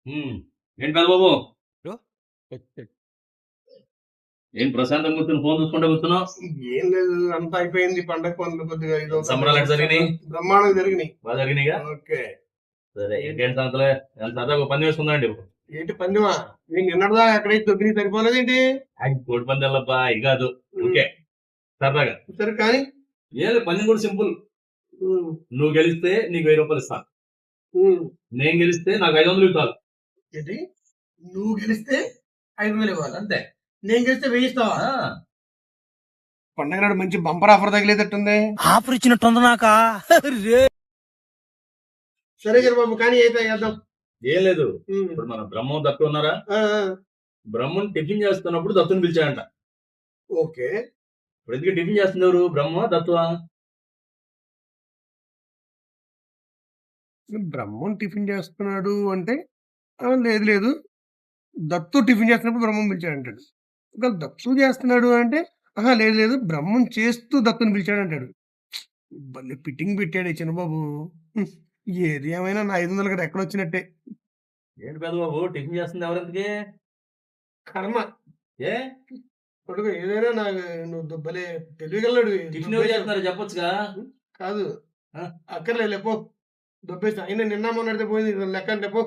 ఏంటి పెద్దబాబు బ్రో ఏం ప్రశాంతం కూర్చొని ఫోన్ చూసుకుంటే కూర్చున్నావు? ఏం లేదు, అంతా అయిపోయింది. పండగ పనులు కొద్దిగా ఇదో సంబరాలు ఎట్లా జరిగినాయి? బ్రహ్మాండంగా జరిగినాయి. బాగా జరిగినాయిగా? ఓకే. సరే ఇంకేంటి సంగతులే? ఎంత సరదాగా ఒక పని వేసుకుందాండి. ఏంటి పందిమా? నేను నిన్నటిదా ఎక్కడైతే దొబ్బిని సరిపోలేదేంటి? కోడి పందాలబ్బా ఇది కాదు. ఓకే సరదాగా సరే కానీ ఏది పని కూడా సింపుల్. నువ్వు గెలిస్తే నీకు 1000 రూపాయలు ఇస్తాను. నేను గెలిస్తే నాకు 500 ఇవ్వాలి. ఏంటి? నువ్వు గెలిస్తే 5,000 ఇవ్వాలి అంతే. నేను గెలిస్తే 1000 ఇస్తావా? పండగ నాడు మంచి బంపర్ ఆఫర్ తగిలేటట్టుంది. ఆఫర్ ఇచ్చినట్టుంది నాకా. సరే గారు బాబు, కానీ అయితే చేద్దాం. ఏం లేదు, ఇప్పుడు మన బ్రహ్మం దత్తు ఉన్నారా? బ్రహ్మం టిఫిన్ చేస్తున్నప్పుడు దత్తుని పిలిచాడంట. ఓకే. ఇప్పుడు ఎందుకు టిఫిన్ చేస్తుంది ఎవరు, బ్రహ్మ దత్తువా? బ్రహ్మం టిఫిన్ చేస్తున్నాడు అంటే లేదు లేదు, దత్తు టిఫిన్ చేస్తున్నప్పుడు బ్రహ్మం పిలిచాడు అంటాడు. ఒకవేళ దత్తు చేస్తున్నాడు అంటే లేదు లేదు, బ్రహ్మం చేస్తూ దత్తుని పిలిచాడు అంటాడు. భలే ఫిట్టింగ్ పెట్టాడు ఈ చిన్నబాబు. ఏది ఏమైనా నా 500 గడ ఎక్కడొచ్చినట్టే. ఏంటి పెద్దబాబు టిఫిన్ చేస్తుంది ఎవరెందుకే? కర్మ. ఏ కొడుకు ఏదైనా నువ్వు భలే తెలియగలడు. టిఫిన్ ఎవరు చేస్తున్నారు చెప్పొచ్చుగా? కాదు, అక్కర్లే పో. దొబ్బేస్తా. అయినా నిన్న మొన్నడితే పోయింది లెక్క అంటే పో.